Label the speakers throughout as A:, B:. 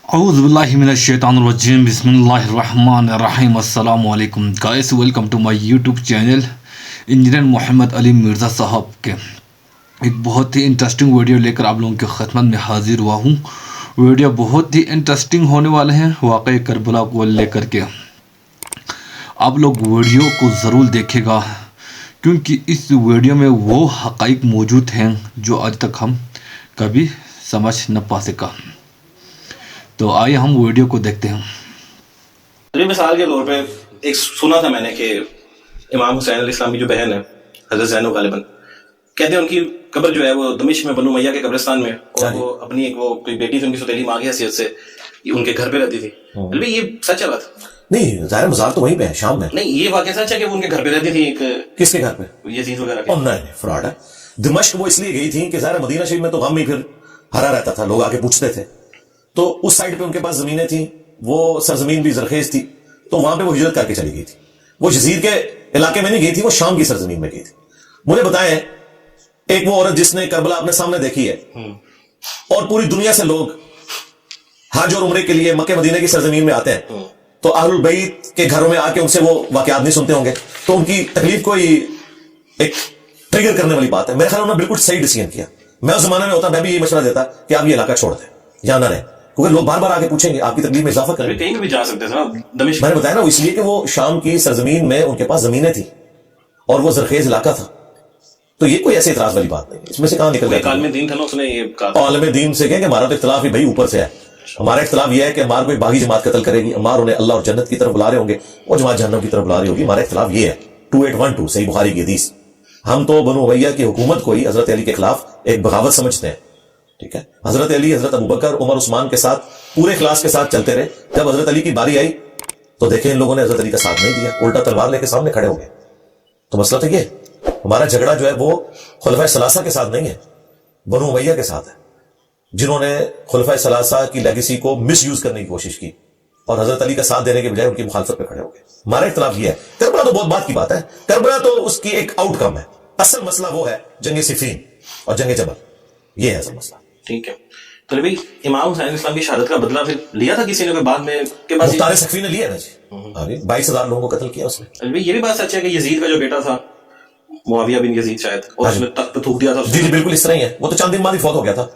A: اعوذ باللہ من الشیطان الرجیم بسم اللہ الرحمن الرحیم السلام علیکم guys welcome to my YouTube channel engineer Muhammad Ali Mirza صاحب کے ایک بہت ہی انٹرسٹنگ ویڈیو لے کر آپ لوگوں کی خدمت میں حاضر ہوا ہوں. ویڈیو بہت ہی انٹرسٹنگ ہونے والے ہیں واقعہ کربلا کو لے کر کے. آپ لوگ ویڈیو کو ضرور دیکھے گا کیونکہ اس ویڈیو میں وہ حقائق موجود ہیں جو آج تک ہم کبھی سمجھ نہ پا سکا. تو آئیے ہم ویڈیو کو دیکھتے ہیں.
B: مثال کے طور پہ ایک سنا تھا میں نے کہ امام حسین علیہ السلام کی جو بہن ہے حضرت زینب غالباً کہتے ہیں ان کی قبر جو ہے وہ دمشق میں بنو امیہ کے قبرستان میں اور وہ اپنی ایک وہ کوئی بیٹی تھی ان کی سوتیلی ماں کی حیثیت سے ان کے گھر پہ رہتی تھی. یہ سچ ہے بات؟
C: نہیں ظاہر مزار تو وہیں پہ ہے شام میں.
B: نہیں یہ واقعہ سچ ہے کہ وہ ان کے گھر پہ رہتی تھی. ایک
C: کس کے گھر پہ؟
B: یزید وغیرہ کے.
C: نہیں فراڈ ہے. دمشق وہ اس لیے گئی تھی کہ ظاہر مدینہ شریف میں تو غم ہی پھر ہرا رہتا تھا, لوگ آ کے پوچھتے تھے, تو اس سائڈ پہ ان کے پاس زمینیں تھیں, وہ سرزمین بھی زرخیز تھی, تو وہاں پہ وہ ہجرت کر کے چلی گئی تھی. وہ یزید کے علاقے میں نہیں گئی تھی, وہ شام کی سرزمین میں گئی تھی. مجھے بتائیں ایک وہ عورت جس نے کربلا اپنے سامنے دیکھی ہے اور پوری دنیا سے لوگ حج اور عمرے کے لیے مکہ مدینہ کی سرزمین میں آتے ہیں, تو اہل البیت کے گھروں میں آ کے ان سے وہ واقعات نہیں سنتے ہوں گے, تو ان کی تکلیف کو ایک ٹریگر کرنے والی بات ہے. میرے خیال انہوں نے بالکل صحیح ڈیسیژن کیا. میں اس زمانے میں ہوتا میں بھی یہ مشورہ دیتا کہ آپ یہ علاقہ چھوڑ دیں, یہاں نہ رہیں, کیونکہ لوگ بار بار آ کے پوچھیں گے, آپ کی تکلیف میں اضافہ کریں گے.
B: کہیں بھی جا سکتے تھے دمشق.
C: میں نے بتایا نا اس لیے کہ وہ شام کی سرزمین میں ان کے پاس زمینیں تھیں اور وہ زرخیز علاقہ تھا, تو یہ کوئی ایسے اعتراض والی بات نہیں. اس میں سے کہاں نکل گیا؟
B: عالم دین تھا نا, اس نے یہ کہا.
C: عالم دین سے کہیں کہ ہمارا تو اختلاف ہی بھائی اوپر سے ہے. ہمارا اختلاف یہ ہے کہ ہمارا کوئی باغی جماعت قتل کرے گی, ہمارا انہیں اللہ اور جنت کی طرف بلا رہے ہوں گے, اور جماعت جہنم کی طرف بلا رہی ہوگی. ہمارا اختلاف یہ ہے 2812 صحیح بخاری کی حدیث. ہم تو بنو امیہ کی حکومت کو ہی حضرت علی کے خلاف ایک بغاوت سمجھتے ہیں. ٹھیک ہے, حضرت علی, حضرت ابوبکر, عمر, عثمان کے ساتھ پورے اخلاص کے ساتھ چلتے رہے. جب حضرت علی کی باری آئی تو دیکھیں ان لوگوں نے حضرت علی کا ساتھ نہیں دیا, الٹا تلوار لے کے سامنے کھڑے ہو گئے. تو مسئلہ تو یہ ہمارا جھگڑا جو ہے وہ خلفائے ثلاثہ کے ساتھ نہیں ہے, بنو امیہ کے ساتھ ہے, جنہوں نے خلفائے ثلاثہ کی لیگیسی کو مس یوز کرنے کی کوشش کی اور حضرت علی کا ساتھ دینے کے بجائے ان کی مخالفت پہ کھڑے ہو گئے. ہمارا اختلاف یہ ہے. کربلا تو بہت بات کی بات ہے, کربلا تو اس کی ایک آؤٹ کم ہے. اصل مسئلہ وہ ہے جنگ صفین اور جنگ جبل, یہ ہے اصل مسئلہ.
B: ٹھیک ہے, تو بھائی امام حسین اسلام کی شہادت کا بدلہ پھر لیا تھا کسی نے بعد میں؟
C: مختار سقفی نے لیا نا جی, 22,000 لوگوں کو قتل کیا اس نے.
B: یہ بھی بات سچ ہے کہ یزید کا جو بیٹا تھا معاویہ بن یزید شاید, اور اس نے تخت پہ تھوک دیا تھا.
C: جی بالکل اس طرح ہی ہے. وہ تو چند دن بعد ہی فوت ہو گیا تھا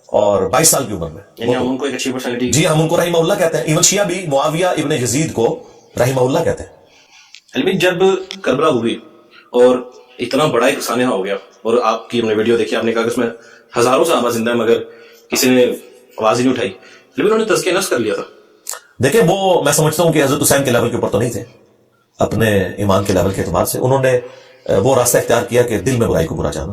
C: اور 22 سال کی عمر میں.
B: یعنی ہم ان کو ایک اچھی پرسنالٹی.
C: جی ہم ان کو رحمہ اللہ کہتے ہیں. ایون شیعہ بھی معاویہ ابن یزید کو رحمہ اللہ کہتے ہیں.
B: جب کربلا ہوئی اور اتنا بڑا ایک سانحہ ہو گیا, اور آپ کی ہم نے ویڈیو دیکھی, آپ نے کہا کہ اس میں ہزاروں صحابہ زندہ ہیں مگر کسی نے آواز ہی نہیں اٹھائی, لیکن انہوں نے تزکیہ نفس کر لیا تھا.
C: دیکھیں وہ میں سمجھتا ہوں کہ حضرت حسین کے لیول کے اوپر تو نہیں تھے, اپنے ایمان کے لیول کے اعتبار سے انہوں نے وہ راستہ اختیار کیا کہ دل میں برائی کو برا جانا.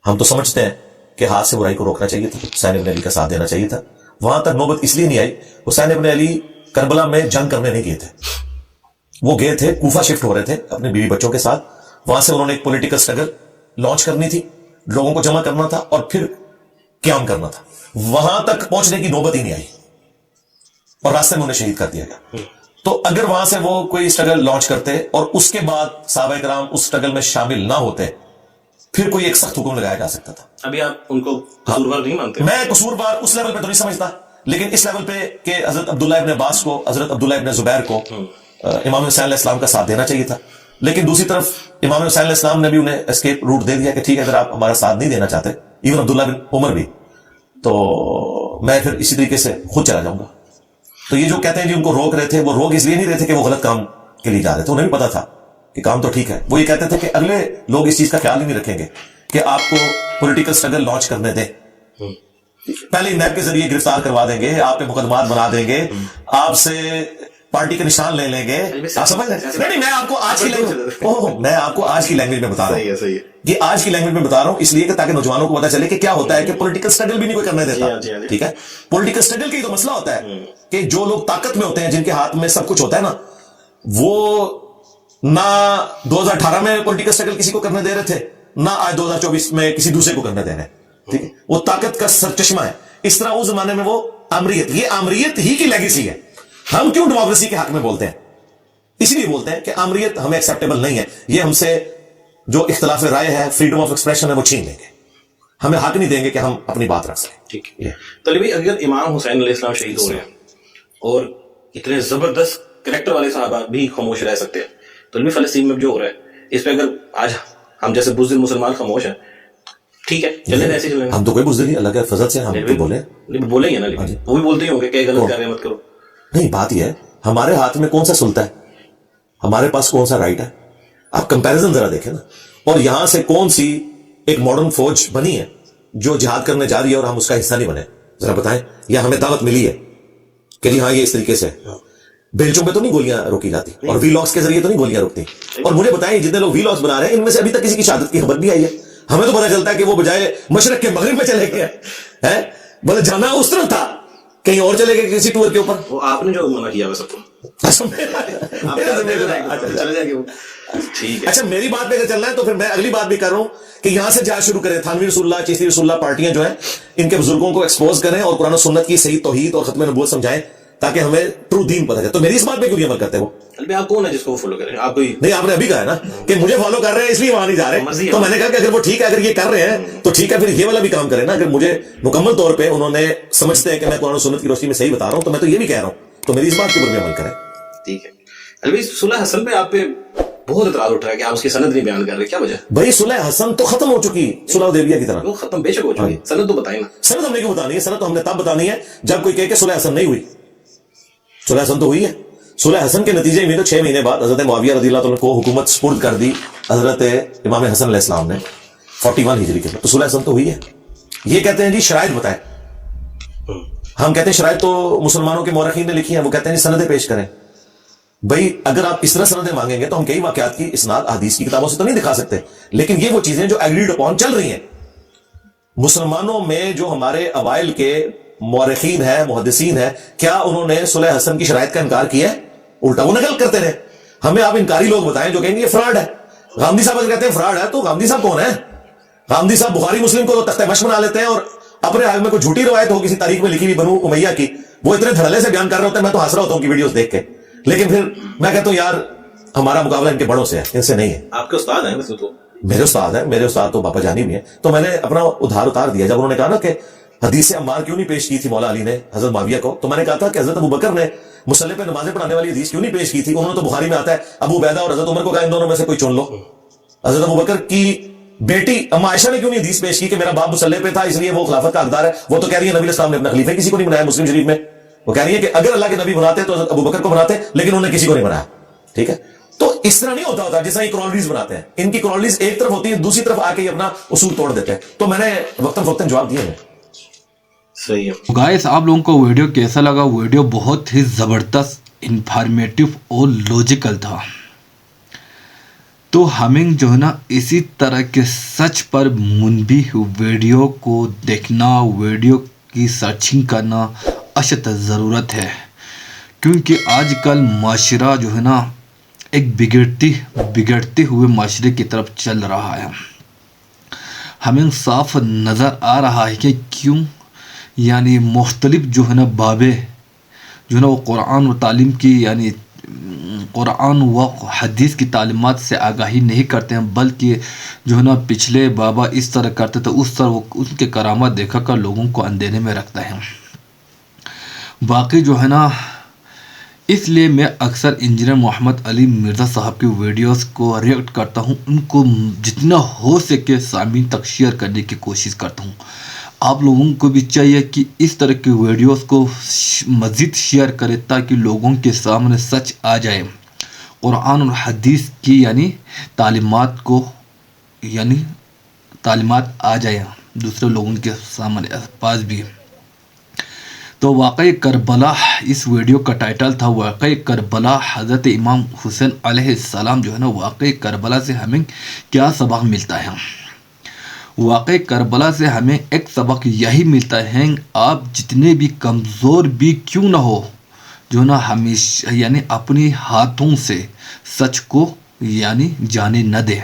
C: ہم تو سمجھتے ہیں کہ ہاتھ سے برائی کو روکنا چاہیے تھا, حسین ابن علی کا ساتھ دینا چاہیے تھا. وہاں تک نوبت اس لیے نہیں آئی, حسین ابن علی کربلا میں جنگ کرنے نہیں گئے تھے, وہ گئے تھے کوفہ شفٹ ہو رہے تھے اپنے بیوی بچوں کے ساتھ. وہاں سے انہوں نے ایک پولیٹیکل سٹرگل لانچ کرنی تھی, لوگوں کو جمع کرنا تھا اور پھر قیام کرنا تھا. وہاں تک پہنچنے کی نوبت ہی نہیں آئی اور راستے میں انہیں شہید کر دیا گیا. تو اگر وہاں سے وہ کوئی سٹرگل لانچ کرتے اور اس کے بعد صحابہ کرام اس سٹرگل میں شامل نہ ہوتے, پھر کوئی ایک سخت حکم لگایا جا سکتا تھا.
B: ابھی آپ ان کو قصوروار نہیں مانتے؟
C: میں قصوروار اس لیول پہ تو نہیں سمجھتا, لیکن اس لیول پہ کہ حضرت عبداللہ ابن عباس کو, حضرت عبداللہ ابن زبیر کو امام حسین علیہ السلام کا ساتھ دینا چاہیے تھا. لیکن دوسری طرف امام حسین علیہ السلام نے بھی انہیں اسکیپ روٹ دے دیا کہ ٹھیک ہے اگر آپ ہمارا ساتھ نہیں دینا چاہتے, ایون عبداللہ بن عمر بھی, تو میں پھر اسی طریقے سے خود چلا جاؤں گا. تو یہ جو کہتے ہیں جی ان کو روک رہے تھے, وہ روک اس لیے نہیں رہے تھے کہ وہ غلط کام کے لیے جا رہے تھے, انہیں بھی پتا تھا کہ کام تو ٹھیک ہے. وہ یہ کہتے تھے کہ اگلے لوگ اس چیز کا خیال ہی نہیں رکھیں گے کہ آپ کو پولیٹیکل سٹرگل لانچ کرنے دیں, پہلے نیب کے ذریعے گرفتار کروا دیں گے, آپ پہ مقدمات بنا دیں گے, آپ سے پارٹی کے نشان لے لیں گے. آپ سمجھ رہے ہیں؟ نہیں, میں آپ کو آج کی لینگویج میں بتا رہا ہوں, یہ آج کی لینگویج میں بتا رہا ہوں اس لیے کہ تاکہ نوجوانوں کو پتا چلے کہ کیا ہوتا ہے کہ پولیٹیکل سٹرگل بھی نہیں کوئی کرنے دیتا. ٹھیک ہے, پولیٹیکل سٹرگل کا ہی تو مسئلہ ہوتا ہے کہ جو لوگ طاقت میں ہوتے ہیں, جن کے ہاتھ میں سب کچھ ہوتا ہے نا, وہ نہ 2018 میں پولیٹیکل سٹرگل کسی کو کرنے دے رہے تھے, نہ آج 2024 میں کسی دوسرے کو کرنے دے رہے ہیں. ٹھیک ہے, وہ طاقت کا سرچشمہ ہے. اس طرح اس زمانے میں وہ آمریت, یہ آمریت ہی کی لیگیسی ہے. ہم کیوں ڈیموکریسی کے حق میں بولتے ہیں؟ اس لیے بولتے ہیں کہ آمریت ہمیں ایکسیپٹیبل نہیں ہے, یہ ہم سے جو اختلاف رائے ہے, فریڈم آف ایکسپریشن ہے, وہ چھین لیں گے, ہمیں حق نہیں دیں گے کہ ہم اپنی بات رکھ سکیں.
B: ٹھیک ہے. تو علی بھائی اگر امام حسین علیہ السلام شہید ہو رہے ہیں اور اتنے زبردست کریکٹر والے صحابہ بھی خاموش رہ سکتے ہیں, تو علی فلسطین میں جو ہو رہا ہے اس پہ اگر آج ہم جیسے بزدل مسلمان خاموش ہیں, ٹھیک ہے چلیں ایسے چلیں,
C: ہم تو کوئی بزدل نہیں, اللہ کے فضل سے ہم تو بولے
B: بولیں گے نا, لیکن وہ بھی بولتے ہی ہوں گے کہ غلط کر رہے ہیں مت کرو.
C: نہیں, بات یہ ہے ہمارے ہاتھ میں کون سا سلطہ ہے, ہمارے پاس کون سا رائٹ ہے, آپ کمپیریزن ذرا دیکھیں نا. اور یہاں سے کون سی ایک ماڈرن فوج بنی ہے جو جہاد کرنے جا رہی ہے اور ہم اس کا حصہ نہیں بنے, ذرا بتائیں. یا ہمیں دعوت ملی ہے کہ جی ہاں یہ اس طریقے سے, بیلچوں پہ تو نہیں گولیاں روکی جاتی, اور وی لاگس کے ذریعے تو نہیں گولیاں روکتی. اور مجھے بتائیں جتنے لوگ وی لاگس بنا رہے ہیں ان میں سے ابھی تک کسی کی شہادت کی خبر نہیں آئی ہے. ہمیں تو پتا چلتا ہے کہ وہ بجائے مشرق کے مغرب میں چلے گئے ہیں, بولے جانا اس طرح تھا کہیں اور چلے گئے کسی ٹور کے اوپر.
B: وہ آپ نے جو منع کیا وہ سب کو
C: اچھا, میری بات پہ اگر چلنا ہے تو پھر میں اگلی بات بھی کر رہا ہوں کہ یہاں سے جا شروع کریں. تھانوی رسول اللہ, چشتی رسول اللہ پارٹیاں جو ہیں ان کے بزرگوں کو ایکسپوز کریں اور قرآن و سنت کی صحیح توحید اور ختم نبوت سمجھائیں تاکہ ہمیں ٹرو دین پتہ چلے. تو میری اس بات پہ کیوں نہیں عمل کرتے وہ؟
B: آپ کون ہے جس کو فالو کریں؟ آپ کوئی
C: نہیں, آپ نے ابھی کہا ہے نا کہ مجھے فالو کر رہے ہیں اس لیے وہاں نہیں جا رہے, تو میں نے کہا کہ اگر وہ ٹھیک ہے, اگر یہ کر رہے ہیں تو ٹھیک ہے, پھر یہ والا بھی کام کریں نا. اگر مجھے مکمل طور پہ انہوں نے سمجھتے ہیں کہ میں قرآن و سنت کی روشنی میں صحیح بتا رہا ہوں تو میں تو یہ بھی کہہ رہا ہوں, تو میری اس بات کے اوپر بھی عمل کریں.
B: ٹھیک ہے. علی صلح حسن پہ آپ پہ بہت اعتراض اٹھ رہا ہے کہ آپ اس کی سند نہیں بیان کر رہے, کیا وجہ؟
C: بھائی صلح حسن تو ختم ہو چکی, صلح حدیبیہ کی طرح
B: وہ ختم بے شک ہو چکی, سند تو بتائیں نا.
C: سند ہم نے کیوں بتانی ہے؟ سند تو ہم نے تب بتانی ہے جب کوئی کہے کہ صلح حسن نہیں ہوئی. صلح حسن تو ہوئی ہے. صلح حسن کے نتیجے میں تو 6 مہینے بعد حضرت معاویہ رضی اللہ عنہ کو حکومت سپرد کر دی حضرت امام حسن علیہ السلام نے 41 ہجری کے. تو صلح حسن تو ہوئی ہے. یہ کہتے ہیں جی شرائط بتائیں, ہم کہتے ہیں شرائط تو مسلمانوں کے مورخین نے لکھی ہیں, وہ کہتے ہیں جی سندیں پیش کریں. بھائی اگر آپ اس طرح سندیں مانگیں گے تو ہم کئی واقعات کی اسناد حدیث کی کتابوں سے تو نہیں دکھا سکتے, لیکن یہ وہ چیزیں جو ایگریڈ اپون چل رہی ہیں. مسلمانوں میں جو ہمارے اوائل کے مورخین ہیں, محدثین ہیں, کیا انہوں نے صلح حسن کی شرائط کا انکار کیا ہے؟ الٹا وہ نقل کرتے رہے. ہمیں آپ انکاری لوگ بتائیں جو کہیں گے یہ فراڈ ہے. غامدی صاحب اگر کہتے ہیں فراڈ ہے تو غامدی صاحب کون ہے؟ غامدی صاحب بخاری مسلم کو تختہ مشق بنا لیتے ہیں اور اپنے حق میں کوئی جھوٹی روایت ہو کسی تاریخ میں لکھی ہوئی بنو امیہ کی, وہ اتنے دھڑلے سے بیان کر رہے ہوتے ہیں, میں تو ہنس رہا ہوتا ہوں کی ویڈیوز دیکھ کے, لیکن پھر میں کہتا ہوں یار ہمارا مقابلہ ان کے بڑوں سے ہے, ان سے نہیں ہے.
B: آپ کے استاد ہیں ویسے تو؟
C: میرے استاد ہیں, میرے استاد تو باپا جانی بھی ہیں. تو میں نے اپنا ادھار اتار دیا جب انہوں نے کہا نا کہ حدیث عمار کیوں نہیں پیش کی تھی مولا علی نے حضرت معاویہ کو, تو میں نے کہا تھا کہ حضرت ابو بکر نے مصلی پہ نمازیں پڑھانے والی حدیث کیوں نہیں پیش کی تھی. انہوں نے تو بخاری میں آتا ہے ابو عبیدہ اور حضرت عمر کو کہا ان دونوں میں سے کوئی چن لو. حضرت ابو بکر کی بیٹی اما عائشہ نے کیوں نہیں حدیث پیش کی کہ میرا باپ مصلی پہ تھا اس لیے وہ خلافت کا حقدار ہے؟ وہ تو کہہ رہی ہے نبی اسلام نے اپنا خلیفہ کسی کو نہیں بنایا. مسلم شریف میں وہ کہہ رہی ہے کہ اگر اللہ کے نبی بناتے تو حضرت ابو بکر کو بناتے, لیکن انہوں نے کسی کو نہیں بنایا. ٹھیک ہے, تو اس طرح نہیں ہوتا جیسا یہ کرالریز بناتے ہیں. ان کی کرالریز ایک طرف ہوتی ہے, دوسری طرف آ کے اپنا اصول توڑ دیتے ہیں. تو میں نے وقتاً فوقتاً جواب دیے ہیں.
B: صحیح ہے.
A: گائس آپ لوگوں کو ویڈیو کیسا لگا؟ ویڈیو بہت ہی زبردست, انفارمیٹیو اور لوجیکل تھا. تو ہمیں جو ہے نا اسی طرح کے سچ پر منبی ویڈیو کو دیکھنا, ویڈیو کی سرچنگ کرنا اشد ضرورت ہے, کیونکہ آج کل معاشرہ جو ہے نا ایک بگڑتے ہوئے معاشرے کی طرف چل رہا ہے. ہمیں صاف نظر آ رہا ہے کہ کیوں یعنی مختلف جو ہے نا بابیں جو ہے نا وہ قرآن و تعلیم کی یعنی قرآن و حدیث کی تعلیمات سے آگاہی نہیں کرتے ہیں, بلکہ جو ہے نا پچھلے بابا اس طرح کرتے تھے اس طرح وہ ان کے کرامات دیکھا کر لوگوں کو اندھیرے میں رکھتا ہے. باقی جو ہے نا اس لیے میں اکثر انجینئر محمد علی مرزا صاحب کی ویڈیوز کو ریئیکٹ کرتا ہوں, ان کو جتنا ہو سکے سامعین تک شیئر کرنے کی کوشش کرتا ہوں. آپ لوگوں کو بھی چاہیے کہ اس طرح کی ویڈیوز کو مزید شیئر کریں تاکہ لوگوں کے سامنے سچ آ جائے, قرآن اور حدیث کی یعنی تعلیمات آ جائے دوسرے لوگوں کے سامنے پاس بھی. تو واقعی کربلا اس ویڈیو کا ٹائٹل تھا, واقعی کربلا. حضرت امام حسین علیہ السلام جو ہے نا واقعی کربلا سے ہمیں کیا سبق ملتا ہے؟ واقعی کربلا سے ہمیں ایک سبق یہی ملتا ہے, آپ جتنے بھی کمزور بھی کیوں نہ ہو جو نا ہمیشہ یعنی اپنی ہاتھوں سے سچ کو یعنی جانے نہ دے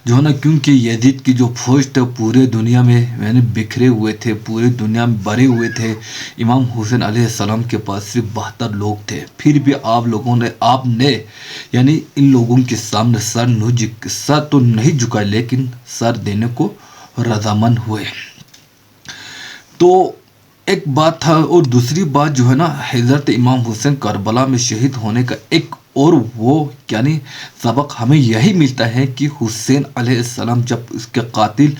A: جو ہے نا, کیونکہ یزید کی جو فوج تھے پورے دنیا میں یعنی بکھرے ہوئے تھے, پورے دنیا میں بھرے ہوئے تھے. امام حسین علیہ السلام کے پاس صرف 72 لوگ تھے, پھر بھی آپ نے یعنی ان لوگوں کے سامنے سر تو نہیں جھکا لیکن سر دینے کو رضامند ہوئے. تو ایک بات تھا، اور دوسری بات جو ہے نا حضرت امام حسین کربلا میں شہید ہونے کا ایک اور وہ یعنی سبق ہمیں یہی ملتا ہے کہ حسین علیہ السلام جب اس کے قاتل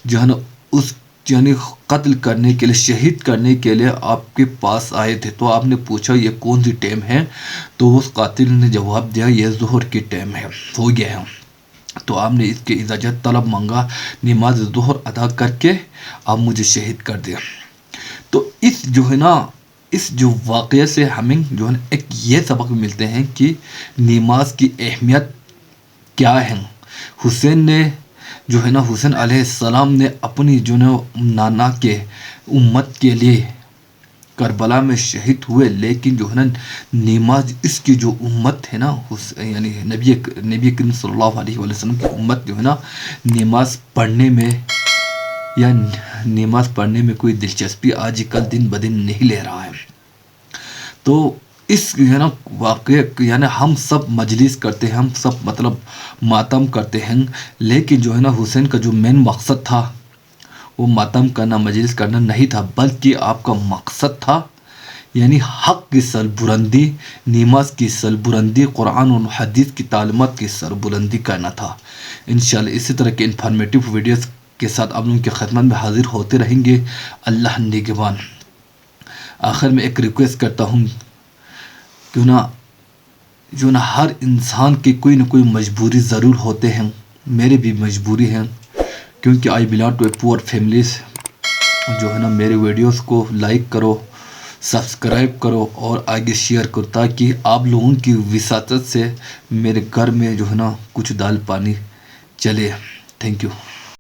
A: جو ہے نا اس یعنی قتل کرنے کے لیے، شہید کرنے کے لیے آپ کے پاس آئے تھے، تو آپ نے پوچھا یہ کون سی ٹائم ہے، تو اس قاتل نے جواب دیا یہ ظہر کی ٹائم ہے، ہو گیا ہے۔ تو آپ نے اس کی اجازت طلب مانگا، نماز ظہر ادا کر کے آپ مجھے شہید کر دیا۔ تو اس جو ہے نا اس جو واقعے سے ہمیں جو ہے نا ایک یہ سبق ملتے ہیں کہ نماز کی اہمیت کیا ہے۔ حسین نے جو ہے نا حسین علیہ السلام نے اپنی جو ہے نانا کے امت کے لیے کربلا میں شہید ہوئے، لیکن جو ہے نا نماز اس کی جو امت ہے نا یعنی نبی کریم صلی اللہ علیہ وسلم کی امت جو ہے نا نماز پڑھنے میں یا نماز پڑھنے میں کوئی دلچسپی آج کل دن بدن نہیں لے رہا ہے۔ تو اس جو ہے نا واقعہ یعنی ہم سب مجلس کرتے ہیں، ہم سب مطلب ماتم کرتے ہیں، لیکن جو ہے نا حسین کا جو مین مقصد تھا وہ ماتم کرنا، مجلس کرنا نہیں تھا، بلکہ آپ کا مقصد تھا یعنی حق کی سربلندی، نماز کی سربلندی، قرآن و حدیث کی تعلیمات کی سربلندی کرنا تھا۔ انشاءاللہ اسی طرح کے انفارمیٹیو ویڈیوز کے ساتھ آپ لوگوں کی خدمت میں حاضر ہوتے رہیں گے۔ اللہ نگہبان۔ آخر میں ایک ریکویسٹ کرتا ہوں، کیوں نہ جو نا ہر انسان کی کوئی نہ کوئی مجبوری ضرور ہوتے ہیں، میرے بھی مجبوری ہیں، کیونکہ آئی بلانگ ٹو اے پور فیملیز۔ جو ہے نا میرے ویڈیوز کو لائک کرو، سبسکرائب کرو اور آگے شیئر کرو، تاکہ آپ لوگوں کی وساطت سے میرے گھر میں جو ہے نا کچھ دال پانی چلے۔ Thank you.